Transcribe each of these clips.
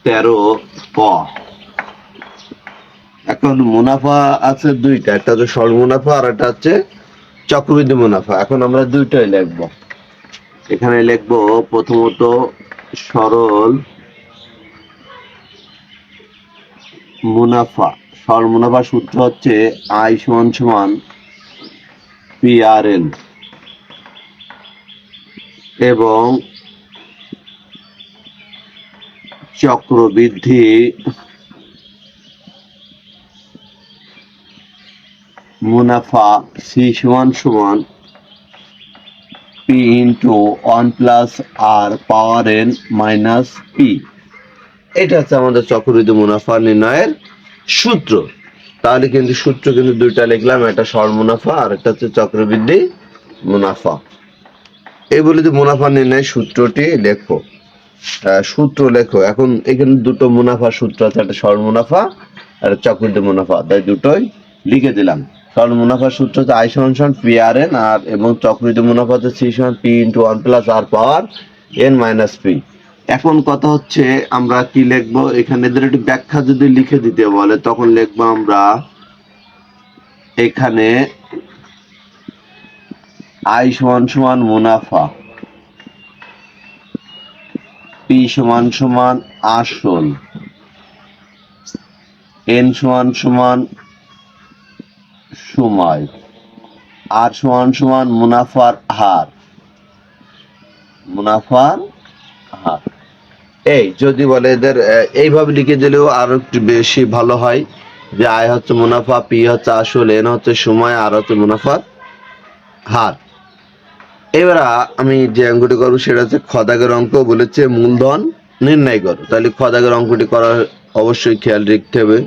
13 প। এখন মুনাফা আছে দুইটা, একটা হচ্ছে সরল মুনাফা আর একটা হচ্ছে চক্রবৃদ্ধি মুনাফা। এখন আমরা দুইটাই লিখবো। এখানে লিখবো প্রথমত সরল মুনাফা। সরল মুনাফা সূত্র হচ্ছে আই সমান সমান PRN এবং চক্রবৃদ্ধি মুনাফা সি সমান সমান পি ইন্টু 1+r⁻n-p। এটা হচ্ছে আমাদের চক্রবৃদ্ধি মুনাফা নির্ণয়ের সূত্র। তাহলে কিন্তু সূত্র কিন্তু দুইটা লিখলাম, একটা সরল মুনাফা আর একটা হচ্ছে চক্রবৃদ্ধি মুনাফা। এই বলে যে মুনাফা নির্ণয়ের সূত্রটি লেখো, সূত্র লেখো। এখন এখানে দুটো মুনাফার সূত্র আছে, একটা সরল মুনাফা আর চক্রবৃদ্ধি মুনাফা, তাই দুটোই লিখে দিলাম। সরল মুনাফার সূত্র হচ্ছে আই সমান সমান PRN আর এবং চক্রবৃদ্ধি মুনাফা হচ্ছে সি সমান পি ইন্টু 1+r⁻n-p। এখন কথা হচ্ছে আমরা কি লিখবো, এখানে এদের একটি ব্যাখ্যা যদি লিখে দিতে বলে তখন লিখবো আমরা এখানে আই সমান সমান মুনাফা, পি সমান সমান আসল, এন সমান সমান সময়, আর সমান সমান মুনাফার হার। মুনাফার হার এই যদি বলে এদের এইভাবে লিখে দিলেও আরো একটু বেশি ভালো হয়, যে আয় হচ্ছে মুনাফা, পি হচ্ছে আসল, এন হচ্ছে সময়, আর হচ্ছে মুনাফার হার। এবার আমি যে অঙ্কটি করবো সেটা হচ্ছে খদাগের অঙ্ক, বলেছে মূলধন নির্ণয় করো। তাহলে খদাগের অঙ্কটি করার অবশ্যই খেয়াল রাখতে হবে।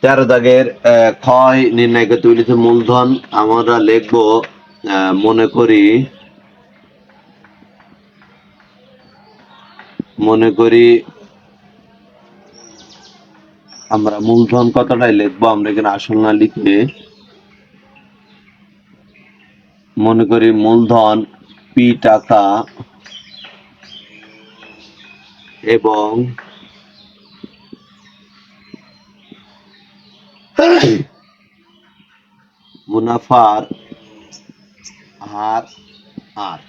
13 দাগের ক্ষয় নির্ণয় করতে বলেছে মূলধন। আমরা লিখবো মনে করি আমরা মূলধন কতটাই লিখবো, আমরা এখানে আসল না লিখে মনে করি মূলধন পি টাকা এবং মুনাফার হার আর।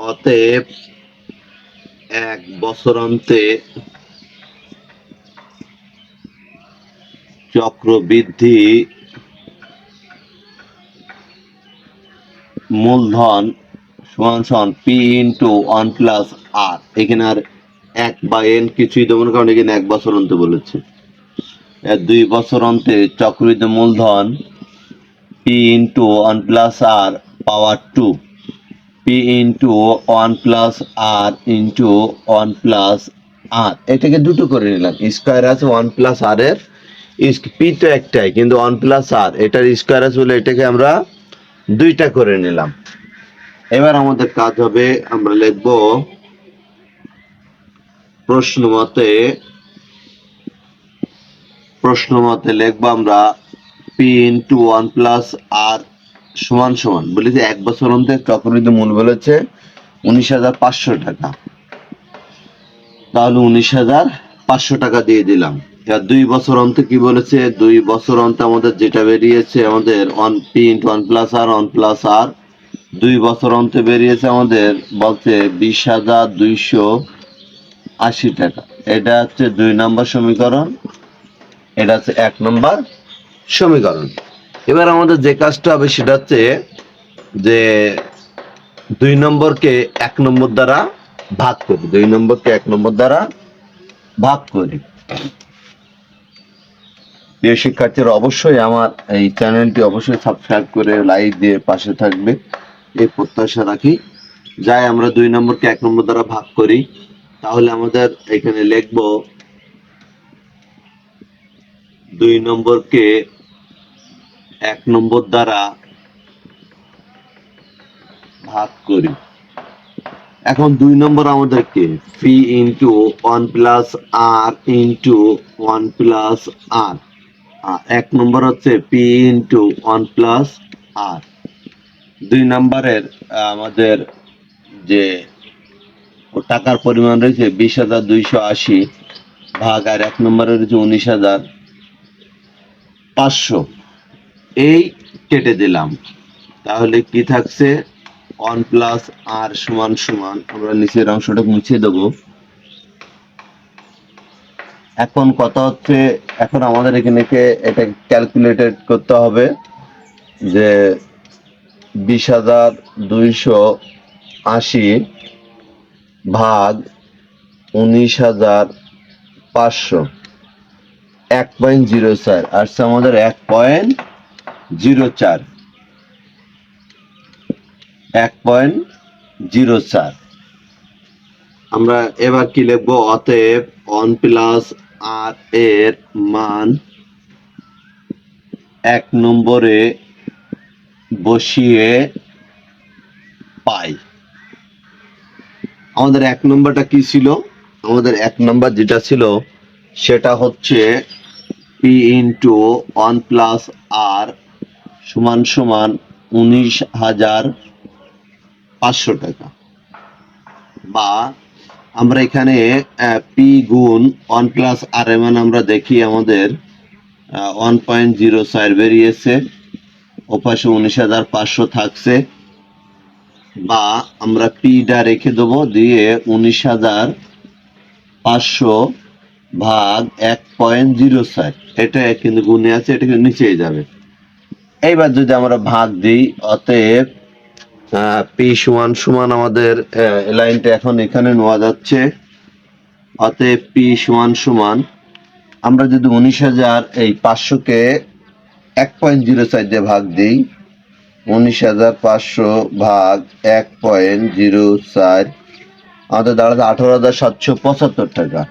অতএব এক বছরান্তে চক্রবৃদ্ধি মূলধন সমান সমান পি ইন্টু 1+r। এখানে আর এক বা এন কিছুই দেবো না, কারণ এখানে এক বছর অন্তে বলেছে। 2 বছর অন্তে চক্রবৃদ্ধি মূলধন পি ইন্টু 1+r পাওয়ার 2, P into 1+r into 1+r। এটাকে দুটো করে নিলাম, স্কোয়ার আছে 1+r এর, পি তো একটাই কিন্তু 1+r এটার স্কোয়ার আছে বলে এটাকে আমরা দুইটা করে নিলাম। এবার আমাদের কাজ হবে, আমরা লিখব প্রশ্ন মতে লিখবো আমরা পি ইন্টু 1+r সমান সমান, বলেছে এক বছর অন্তে চক্রবৃদ্ধি মূল বলেছে 19,500 টাকা। তাহলে 19,500 টাকা দিয়ে দিলাম। 2 বছর অন্তে কি বলেছে, 2 বছর অন্তে আমাদের যেটা বেরিয়েছে আমাদের পি ইন্টু 1+r 1+r 2 বছর অন্তে বেরিয়েছে আমাদের বলছে 20,280 টাকা। এটা হচ্ছে 2 নম্বর সমীকরণ, এটা হচ্ছে 1 নম্বর সমীকরণ। এবার আমাদের যে কাজটা হবে সেটা হচ্ছে যে 2 নম্বরকে 1 নম্বর দ্বারা ভাগ করি, 2 নম্বরকে 1 নম্বর দ্বারা ভাগ করি। প্রিয় শিক্ষার্থীরা অবশ্যই আমার এই চ্যানেলটি অবশ্যই সাবস্ক্রাইব করে লাইক দিয়ে পাশে থাকবে, এই প্রত্যাশা রাখি। যাই আমরা 2 নম্বরকে 1 নম্বর দ্বারা ভাগ করি, তাহলে আমাদের এখানে লিখব 2 নম্বরকে 1 নম্বর দ্বারা ভাগ করি। এখন 2 নম্বর আমাদেরকে P into 1+r into 1+r, 1 নম্বর হচ্ছে পি ইন্টু 1+r। 2 নম্বরের আমাদের যে ও টাকার পরিমাণ রয়েছে 20,280 ভাগ আর 1 নম্বরে রয়েছে 19,500। এই কেটে দিলাম, তাহলে কি থাকছে? 1 প্লাস আর সমান সমান, আমরা নিচের অংশটা মুছে দেবো। এখন কথা হচ্ছে, এখন আমাদের এখানে এটা ক্যালকুলেটেড করতে হবে যে 20,280 ভাগ 19,500, 1.04 আসছে আমাদের 1.04, 1.04। আমরা এবার কি লিখবো? অতএব 1 প্লাস আর এর মান 1 নম্বরে বসিয়ে পাই। আমাদের 1 নম্বরটা কি ছিল? আমাদের 1 নম্বর যেটা ছিল সেটা হচ্ছে পি ইন্টু 1 প্লাস আর সমান সমান 19,500 টাকা, বা আমরা এখানে পি গুণ 1 প্লাস আর এর মান আমরা দেখি আমাদের 1.04 বেরিয়েছে, ওপাশে 19,500 থাকছে, বা আমরা পিটা রেখে দেবো, দিয়ে 19,500 ভাগ 1.04, এটা কিন্তু গুণে আছে, এটা কিন্তু নিচেই যাবে। এইবার যদি আমরা ভাগ দিই, অতএব পি সমান সমান আমাদের লাইনটা এখন এখানে নেওয়া যাচ্ছে। অতএব পি সমান সমান, আমরা যদি 19,500-কে 1.04 দিয়ে ভাগ দিই, 19,500 ভাগ 1.04 আমাদের দাঁড়াচ্ছে 18,775 টাকা।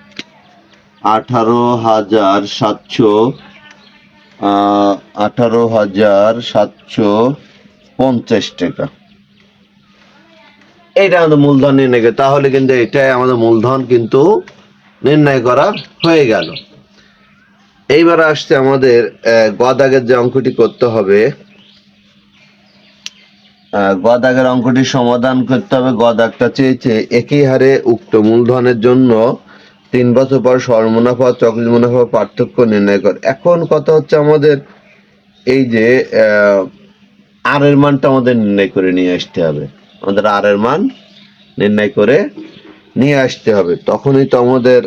18,750 টাকা। এটা আমাদের মূলধন নির্ণয় করে, তাহলে কিন্তু এটাই আমাদের মূলধন কিন্তু নির্ণয় করা হয়ে গেল। এইবার আসছে আমাদের গ দাগের যে অঙ্কটি করতে হবে। গ দাগের অঙ্কটি সমাধান করতে হবে। গ দাগটা চেয়েছে একই হারে উক্ত মূলধনের জন্য 3 বছর পর সরমুনাফা চক্রবৃদ্ধি মুনাফা পার্থক্য নির্ণয় কর। এখন কথা হচ্ছে আমাদের এই যে আর এর মানটা আমাদের নির্ণয় করে নিয়ে আসতে হবে। আমাদের আর এর মান নির্ণয় করে নিয়ে আসতে হবে, তখনই তো আমাদের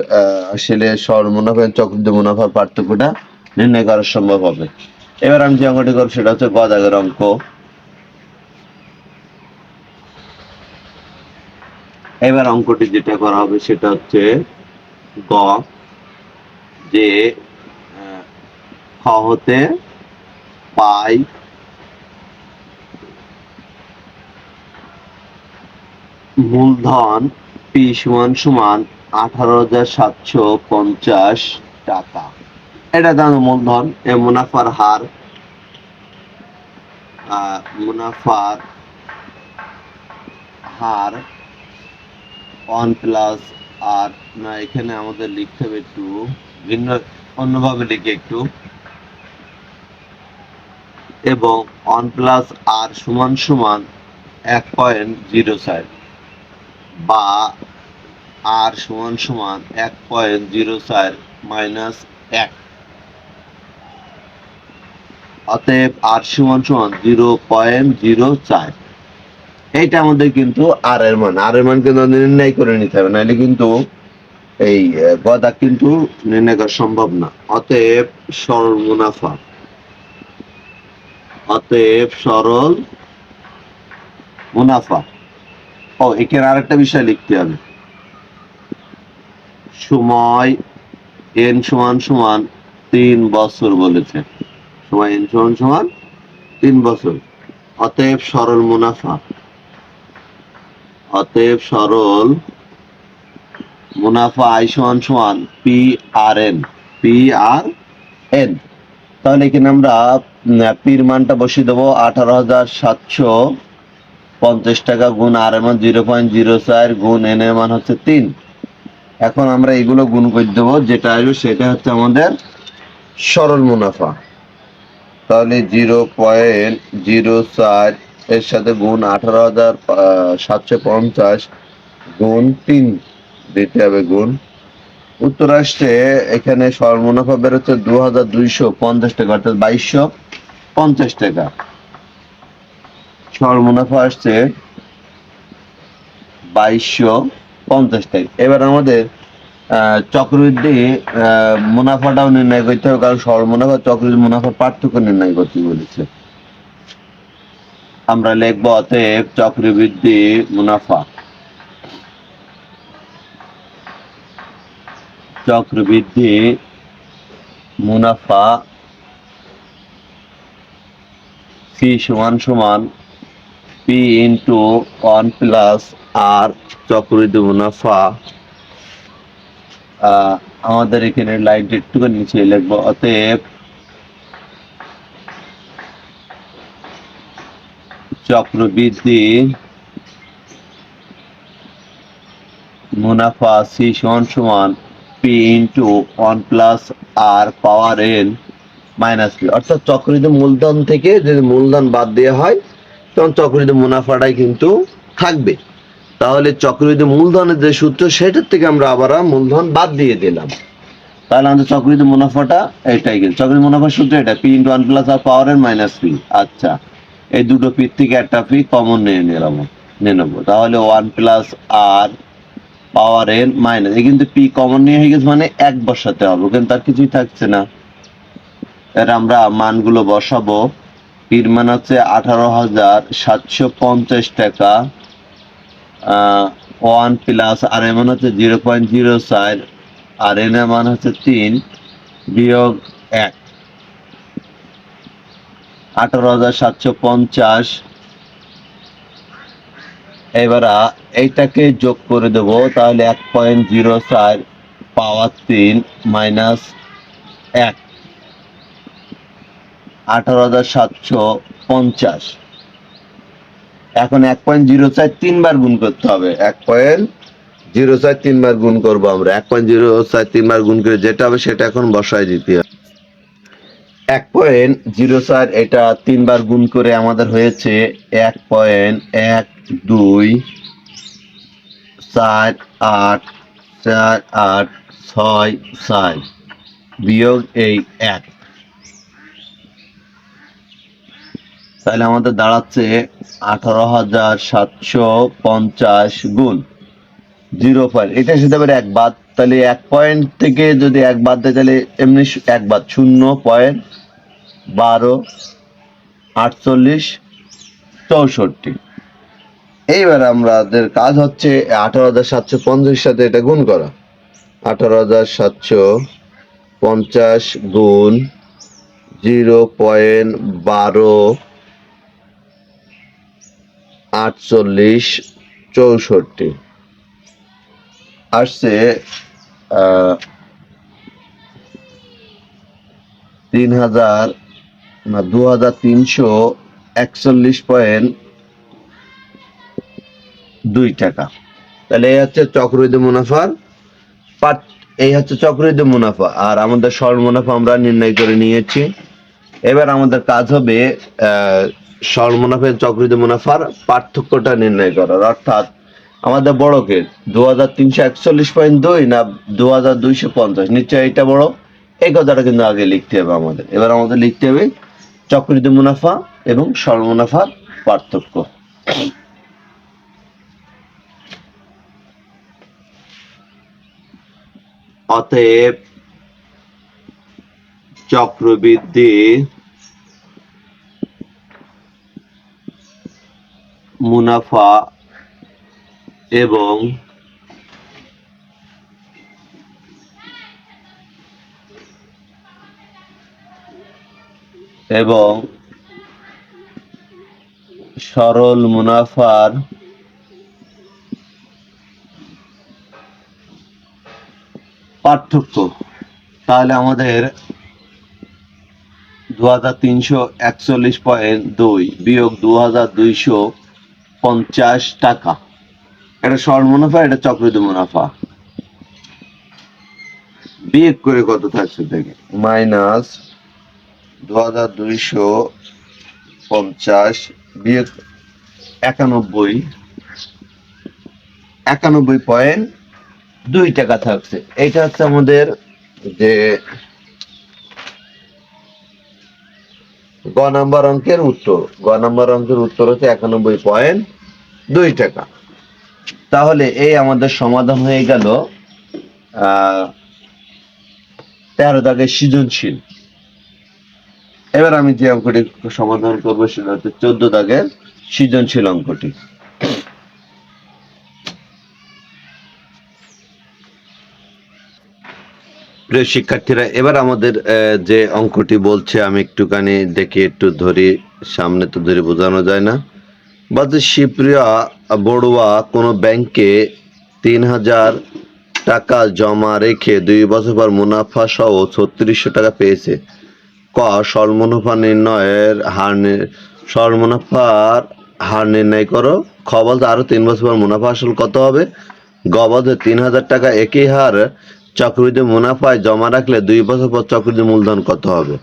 আসলে সরমুনাফা চক্রবৃদ্ধি মুনাফার পার্থক্যটা নির্ণয় করা সম্ভব হবে। এবার আমি যে অঙ্কটি করব সেটা হচ্ছে গ দাগের অঙ্ক। এবার অঙ্কটি যেটা করা হবে সেটা হচ্ছে গ, যে খ হতে পাই মূলধন পি সমান সমান 18,750 টাকা। এটা দাম মূলধন। এ মুনাফার হার, মুনাফার হার 1 প্লাস আর, না এখানে আমাদের লিখতে হবে একটু ভিন্ন, অন্যভাবে লিখে একটু, এবং 1 প্লাস আর সমান সমান 1.04, বা আর সমান সমান 1.04 মাইনাস 1। অতএব আর সমান সমান 0.04। এইটা আমাদের কিন্তু আর এর মান, আর এর মান কিন্তু নির্ণয় করে নিতে হবে, নাহলে কিন্তু এই গদা কিন্তু নির্ণয় করা সম্ভব না। অতএব সরল মুনাফা, অতএব সরল মুনাফা। ও এখানে আরেকটা বিষয় লিখতে হবে, সময় এন সমান সমান 3 বছর বলেছে, সময় এন সমান সমান 3 বছর। অতএব সরল মুনাফা, অতএব সরল মুনাফা আই সমান সমান P R N, P R N. তাহলে এখানে আমরা পির মানটা বসিয়ে দেবো 18,750 টাকা গুণ আর এর মান 0.04 গুণ এন এর মান হচ্ছে 3। এখন আমরা এগুলো গুণ করে দেবো, যেটা আসবে সেটা হচ্ছে আমাদের সরল মুনাফা। তাহলে 0.04 এর সাথে গুণ 18,750 গুণ 3 দিতে হবে গুণ। উত্তর আসছে এখানে সর্বমুনাফা বেরোচ্ছে 2250 টাকা, অর্থাৎ 2250 টাকা। সর্বমুনাফা আসছে 2250 টাকা। এবার আমাদের চক্রবৃদ্ধি মুনাফাটাও নির্ণয় করতে হবে, কারণ সর্বমুনাফা চক্রবৃদ্ধি মুনাফার পার্থক্য নির্ণয় করতে বলেছে। আমরা লিখব অতএব চক্রবৃদ্ধি মুনাফা, চক্রবৃদ্ধি মুনাফা সি সমান সমান পি ইন্টু 1 প্লাস আর চক্রবৃদ্ধি মুনাফা। আমাদের এখানে লাইনটা একটুখানি নিচে লিখবো, অতএব চক্রবৃদ্ধি মুনাফা সি সমান সমান পি ইন্টু 1 প্লাস আর পাওয়ার এন মাইনাস পি, অর্থাৎ চক্রবৃদ্ধি মূলধন থেকে যদি মূলধন বাদ দেওয়া হয় তখন চক্রবৃদ্ধি মুনাফাটাই কিন্তু থাকবে। তাহলে চক্রবৃদ্ধি মূলধনের যে সূত্র সেটার থেকে আমরা আবার মূলধন বাদ দিয়ে দিলাম, তাহলে আমাদের চক্রবৃদ্ধি মুনাফাটা এটাই কিন্তু চক্রবৃদ্ধি মুনাফার সূত্র এটা পি ইন্টু 1 প্লাস আর পাওয়ার এন মাইনাস পি। আচ্ছা, এই দুটো পি থেকে একটা পি কমন নিয়ে নেবো, তাহলে 1 প্লাস আর পাওয়ার এন মাইনাস, এই কিন্তু পি কমন নিয়ে হয়ে গেছে, মানে 1 বসাতে হবে, কিন্তু তার কিছুই থাকছে না। এর আমরা মানগুলো বসাবো। পির মান হচ্ছে 18,750 টাকা, 1 প্লাস আর এর মান হচ্ছে 0.04, আর এন এর মান হচ্ছে 3 বিয়োগ 1, 18,750। এবার এইটাকে যোগ করে দেবো, তাহলে 1.04 পাওয়ার 3 মাইনাস 1, 18,750। এখন 1.04 3বার গুণ করতে হবে, 1.04 3বার গুণ করবো আমরা, 1.04 3বার গুণ করে যেটা হবে সেটা এখন বসায় দিতে হবে। 1.04 এটা 3বার গুণ করে আমাদের হয়েছে 1.124846 বিয়োগ এই 1, তাহলে আমাদের দাঁড়াচ্ছে 18,750 গুণ 0. এটা সেটা আবার 1 বাদ, তাহলে 1 পয়েন্ট থেকে যদি 1 বাদ দেয় তাহলে এমনি 1 বাদ, 0.124864। এইবার আমাদের কাজ হচ্ছে 18,750 সাথে এটা গুণ করা। 18,750 গুণ 0.124864 আসছে 2,341.2 টাকা। তাহলে এই হচ্ছে চক্রবৃদ্ধি মুনাফার পার্ট, এই হচ্ছে চক্রবৃদ্ধি মুনাফা, আর আমাদের সরল মুনাফা আমরা নির্ণয় করে নিয়েছি। এবার আমাদের কাজ হবে সরল মুনাফা চক্রবৃদ্ধি মুনাফার পার্থক্যটা নির্ণয় করার, অর্থাৎ আমাদের বড়কে 2,341.2 না 2,250, নিশ্চয় এটা বড়, এই কথাটা কিন্তু আগে লিখতে হবে আমাদের। এবার আমাদের লিখতে হবে চক্রবৃদ্ধি মুনাফা এবং সরল মুনাফার পার্থক্য। অতএব চক্রবৃদ্ধি মুনাফা এবং সরল মুনাফার পার্থক্য, তাহলে আমাদের 2,341.2 বিয়োগ 2,250 টাকা, এটা সরল মুনাফা, এটা চক্রবৃদ্ধি মুনাফা, বিয়োগ করে কত থাকছে দেখে, মাইনাস 2,250 বিয়োগ 91, 91.2 টাকা থাকছে। এটা হচ্ছে আমাদের যে গ নাম্বার অঙ্কের উত্তর। গ নাম্বার অঙ্কের উত্তর হচ্ছে 91.2 টাকা। তাহলে এই আমাদের সমাধান হয়ে গেল 13 দাগের সৃজনশীল। এবার আমি যে অঙ্কটি সমাধান করবো সেটা হচ্ছে 14 দাগের সৃজনশীল অঙ্কটি। প্রিয় শিক্ষার্থীরা, এবার আমাদের যে অঙ্কটি বলছে আমি একটুখানি দেখি, একটু ধরি, সামনে তো ধরে বোঝানো যায় না। বলছে শিবপ্রিয়া বড়ুয়া কোনো ব্যাংকে 3,000 টাকা জমা রেখে 2 বছর পর মুনাফা সহ 3600 টাকা পেয়েছে। ক সরল মুনাফার হার নির্ণয় করো। খ বলতে আরো 3 বছর পর মুনাফা আসল কত হবে। গ বলতে 3,000 টাকা একই হার চক্রবৃদ্ধি মুনাফায় জমা রাখলে 2 বছর পর চক্রবৃদ্ধি মূলধন কত হবে।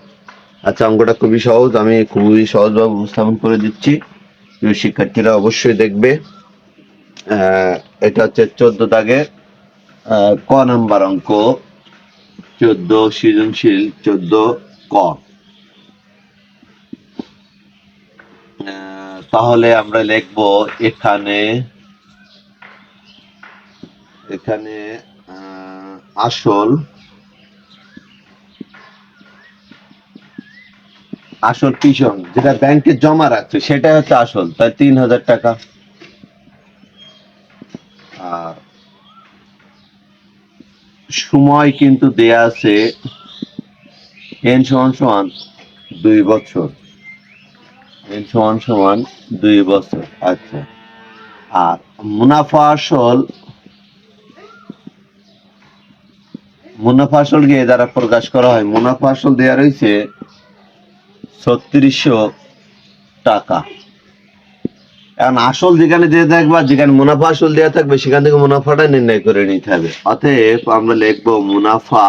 আচ্ছা, অঙ্কটা খুবই সহজ, আমি খুবই সহজভাবে উপস্থাপন করে দিচ্ছি, শিক্ষার্থীরা অবশ্যই দেখবে। এটা হচ্ছে 14 দাগের ক নাম্বার অঙ্ক, 14 সৃজনশীল 14 ক। তাহলে আমরা লিখব এখানে আসল পিছন যেটা ব্যাংকে জমা রাখছে সেটা হচ্ছে আসল, তাই 3,000 টাকা। আর সময় কিন্তু দেয়া আছে n = 2 বছর, n = 2 বছর। আচ্ছা, আর মুনাফা আসল গিয়ে দ্বারা প্রকাশ করা হয়। মুনাফা আসল দেয়া রয়েছে 3600 টাকা। এখন আসল যেখানে দিয়ে থাকবে, যেখানে মুনাফা আসল দেওয়া থাকবে সেখান থেকে মুনাফাটা নির্ণয় করে নিতে হবে। অতএব আমরা লিখবো মুনাফা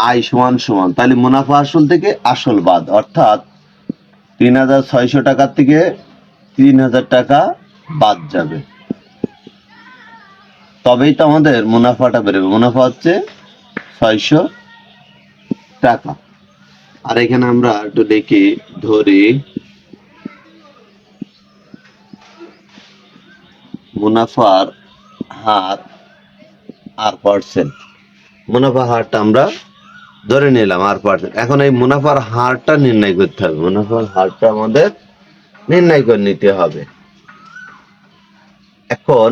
আয় সমান, তাহলে মুনাফা আসল থেকে আসল বাদ, অর্থাৎ 3,600 টাকার থেকে 3,000 টাকা বাদ যাবে, তবেই তো আমাদের মুনাফাটা বেরোবে। মুনাফা হচ্ছে 600 টাকা। আর এখানে আমরা একটু দেখি, ধরি মুনাফার হার আর পার্সেন্ট। মুনাফার হারটা আমরা ধরে নিলাম আর পার্সেন্ট। এখন এই মুনাফার হারটা নির্ণয় করতে হবে, মুনাফার হারটা আমাদের নির্ণয় করে নিতে হবে। এখন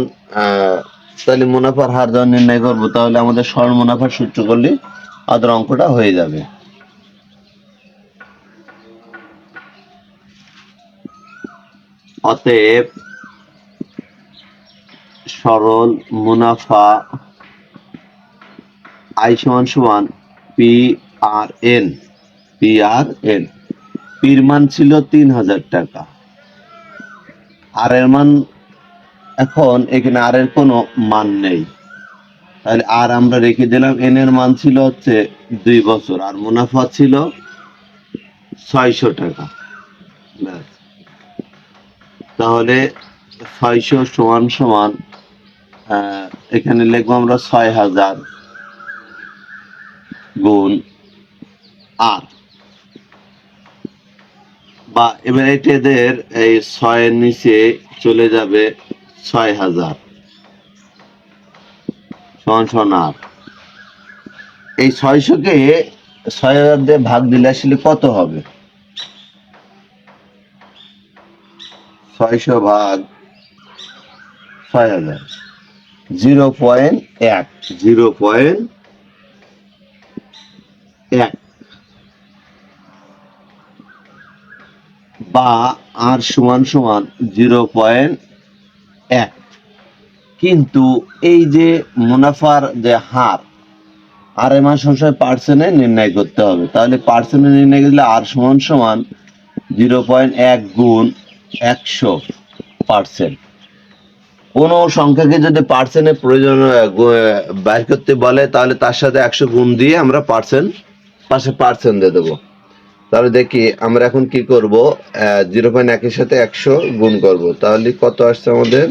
তাহলে মুনাফার হার যখন নির্ণয় করবো, তাহলে আমাদের সরল মুনাফার সূত্র করলে আমাদের অঙ্কটা হয়ে যাবে। অতএব সরল মুনাফা আই সমান PRN। পির মান ছিল 3,000 টাকা, আর এর মান এখন এখানে আর এর কোনো মান নেই, তাহলে আর আমরা রেখে দিলাম। এন এর মান ছিল হচ্ছে 2 বছর, আর মুনাফা ছিল 600 টাকা। তাহলে 600 সমান এখানে লিখবো আমরা 6,000 গুণ আর, বা এবার এদের এই 6 এর নিচে চলে যাবে 6,000 সমান আর। এই 600-কে 6,000 দিয়ে ভাগ দিলে আসলে কত হবে? 600 ভাগ 6,000, 0.1 বা আর সমান 0.1। কিন্তু এই যে মুনাফার যে হার, আর এর মান সবসময় পার্সেন্টে নির্ণয় করতে হবে। তাহলে পার্সেন্টে নির্ণয় করলে আর সমান 0.1 গুণ 100%। কোনো সংখ্যাকে যদি পার্সেন্টের প্রয়োজন বাইর করতে বলে, তাহলে তার সাথে 100 গুণ দিয়ে আমরা পার্সেন্ট দিয়ে দেবো। তাহলে দেখি আমরা এখন কি করব, 0.1 এর সাথে 100 গুণ করব। তাহলে কত আসছে আমাদের,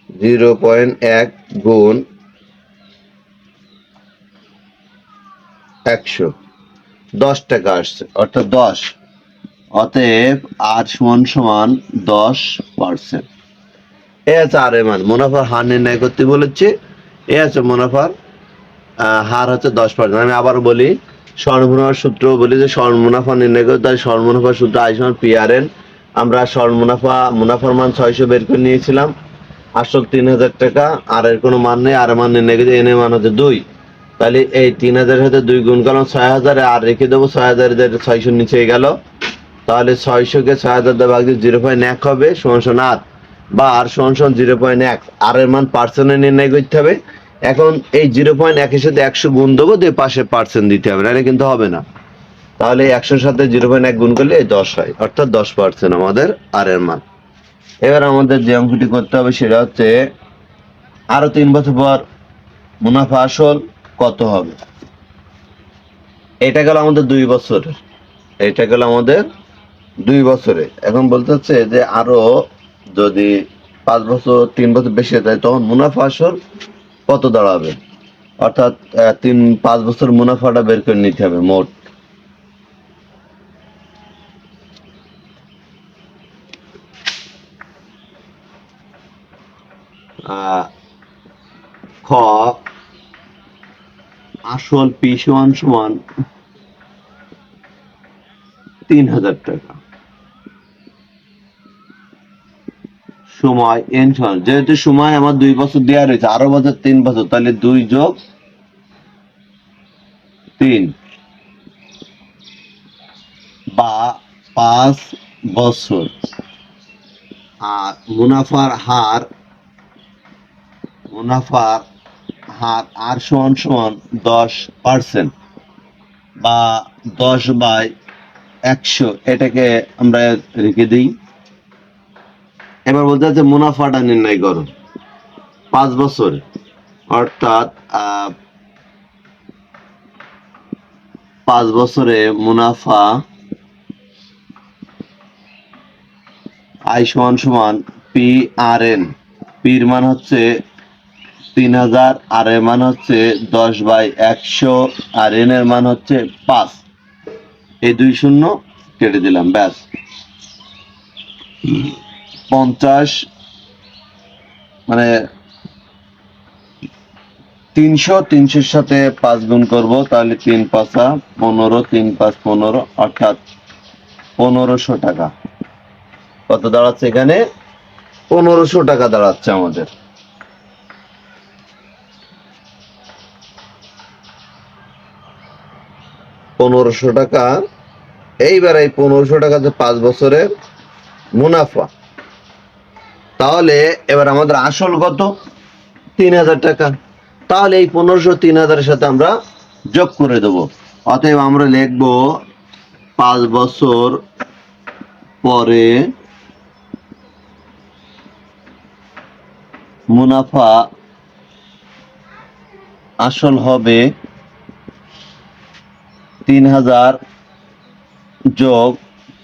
0.1 গুণ 100, 10 টাকা আসছে, অর্থাৎ 10। অতএব আর সমান সমান 10%। এ আছে আর এর মান, মুনাফার হার নির্ণয় করতে বলেছে। এ আছে মুনাফার হার হচ্ছে 10%। আমি আবার বলি, স্বর্ণমুনাফার সূত্র বলি যে স্বর্ণমুনাফা নির্ণয় করতে, তাই স্বর্ণমুনাফার সূত্র আই সমান PRN। আমরা মুনাফার মান 600 বের করে নিয়েছিলাম, আসল 3000 টাকা, আর এর কোনো মান নেই, আর মান নির্ণয় করতে এন এর মান হচ্ছে 2। তাহলে এই 3000 সাথে 2 গুণ করলাম 6000, আর রেখে দেবো 6000, 600 নিচে গেল। তাহলে 600 কে 6000 দিয়ে ভাগ দিয়ে 0.1 হবে সমান সমান 8, বা আর সমান সমান 0.1। আর এর মান পার্সেন্টে নির্ণয় করতে হবে। এখন এই 0.1 এর সাথে 100 গুণ দেবো, দিয়ে পাশে পার্সেন্ট দিতে হবে, নাহলে কিন্তু হবে না। তাহলে 100-র সাথে 0.1 গুণ করলে 10 হয়, অর্থাৎ 10% আমাদের আর এর মান। এবার আমাদের যে অঙ্কটি করতে হবে সেটা হচ্ছে, আরো 3 বছর পর মুনাফা আসল কত হবে। এটা গেল আমাদের 2 বছরের, এটা গেল আমাদের 2 বছরে। এখন বলতে হচ্ছে যে আরো যদি 5 বছর 3 বছর বেশি হয়ে যায়, তখন মুনাফা আসল কত দাঁড়াবে, অর্থাৎ 5 বছর মুনাফাটা বের করে নিতে হবে মোট। খ, আসল P সমান সমান 3000 টাকা, সময় n সমান, যেহেতু সময় আমার 2 বছর দেওয়া রয়েছে, আরো বছর 3 বছর, তাহলে 2 যোগ 3 বা 5 বছর। আর মুনাফার হার আর সমান সমান 10%, বা 10/100, এটাকে আমরা রেখে দিই। এবার বলতে হচ্ছে মুনাফাটা নির্ণয় করো 5 বছর, অর্থাৎ 5 বছরে মুনাফা আই সমান সমান PRN। পির মান হচ্ছে 3000, আর এর মান হচ্ছে 10/100, আর এন এর মান হচ্ছে 5। এই 2 শূন্য কেটে দিলাম, ব্যাস। 50, মানে 300-300-র সাথে 5 গুণ করব, তাহলে 3×5=15, 3×5=15, অর্থাৎ 1500 টাকা। কত দাঁড়াচ্ছে এখানে, 1500 টাকা দাঁড়াচ্ছে আমাদের। টাকা। এইবার এই 1500 টাকা যে 5 বছরের মুনাফা, তাহলে এবার আমাদের আসল কত, 3000 টাকা। তাহলে এই 1500 3000-এর সাথে আমরা যোগ করে দেব। অতএব আমরা লিখব 5 বছর পরে মুনাফা আসল হবে 3000 যোগ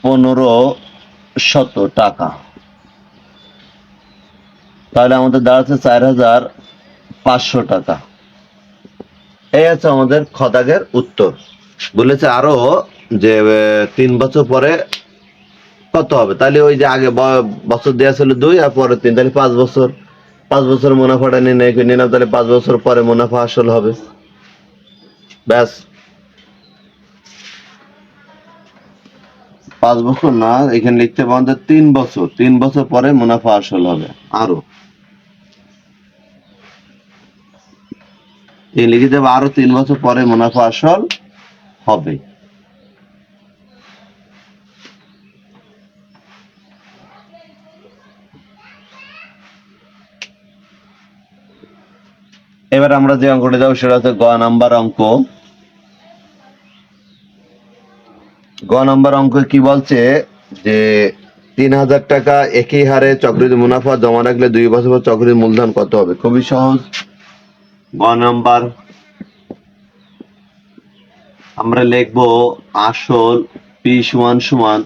1500 টাকা। তাহলে আমাদের দাঁড়াচ্ছে 4500 টাকা। এই আছে আমাদের খদাগের উত্তর। বলেছে আরো যে 3 বছর পরে কত হবে, তাহলে ওই যে আগে বছর দেওয়া ছিল 2, আর পরে 3, তাহলে 5 বছর। 5 বছর মুনাফাটা নির্ণয় করে নিলাম, তাহলে 5 বছর পরে মুনাফা আসল হবে, ব্যাস। 5 বছর না, এখানে লিখতে হবে আমাদের 3 বছর, 3 বছর পরে মুনাফা আসল হবে। আরো এই লিখে দেবো, আরো 3 বছর পরে মুনাফা আসল হবে। এবার আমরা যে অঙ্কটা যাবো সেটা হচ্ছে গ নাম্বার অঙ্ক। গ নাম্বার অঙ্ক কি বলছে যে 3000 টাকা একই হারে চক্রবৃদ্ধি মুনাফা জমা রাখলে 2 বছর পর চক্রবৃদ্ধি মূলধন কত হবে। খুবই সহজ। গ নাম্বার, আমরা লিখবো আসল পি সমান সমান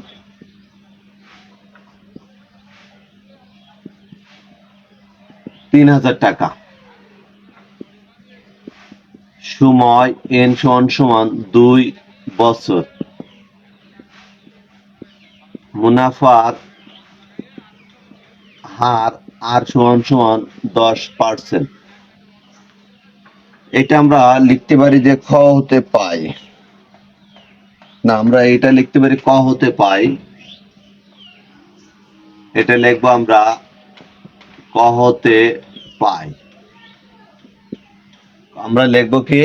3000 টাকা, সময় এন সমান সমান 2 বছর, মুনাফার হার আর সমান সমান 10%। এটা আমরা লিখতে পারি যে খ হতে পাই, না আমরা এটা লিখতে পারি ক হতে পাই, এটা লিখবো আমরা ক হতে পাই। আমরা লিখবো কি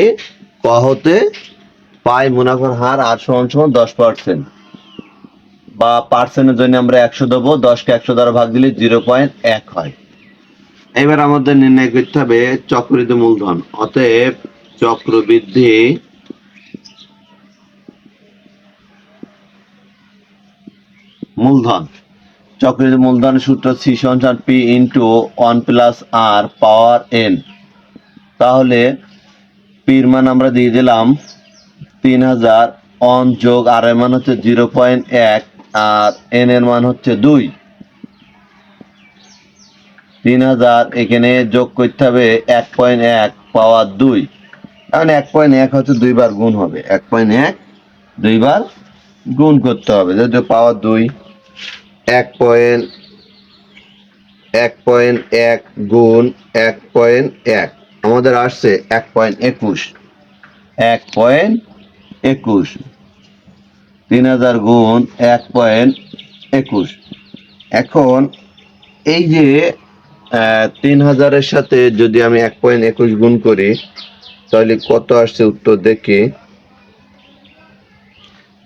ক হতে পাই মুনাফার হার আর সমান সমান 10%, বা পার্সেন্টের জন্য আমরা 100 দেবো, 10কে 100 দ্বারা ভাগ দিলে 0.1 হয়। এবার আমাদের নির্ণয় করতে হবে চক্রবৃদ্ধি মূলধন। অতএব চক্রবৃদ্ধি মূলধন, চক্রবৃদ্ধি মূলধনের সূত্র C সমান P ইন্টু 1 প্লাস R পাওয়ার N। তাহলে পির মান আমরা দিয়ে দিলাম 3000, অন যোগ আর এর মান হচ্ছে 0.1 আর এন এর মান হচ্ছে 2। 3000 এখানে যোগ করতে হবে 1.1 পাওয়ার 2, কারণ 1.1 হচ্ছে 2 বার গুণ হবে, 1.1 2 বার গুণ করতে হবে, যদি পাওয়ার 2 1.1 গুণ 1.1 আমাদের আসছে 1.21। 1.21 3000 গুণ 1.21। এখন এই যে 3000-এর সাথে যদি আমি 1.21 গুণ করি তাহলে কত আসছে উত্তর দেখি,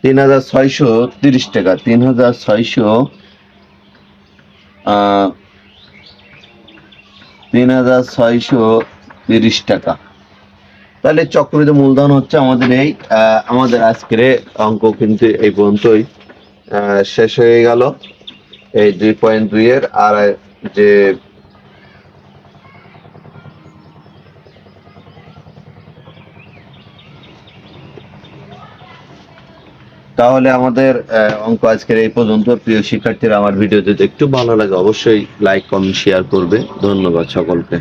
3630 টাকা। 3630 টাকা। তাহলে চক্রবৃদ্ধি মূলধন হচ্ছে আমাদের এই আমাদের আজকের অঙ্ক কিন্তু এই পর্যন্তই শেষ হয়ে গেল। এই 2.2 এর আর যে তাহলে আমাদের অঙ্ক আজকের এই পর্যন্ত। প্রিয় শিক্ষার্থীরা, আমার ভিডিও যদি একটু ভালো লাগে অবশ্যই লাইক কমেন্ট শেয়ার করবে। ধন্যবাদ সকলকে।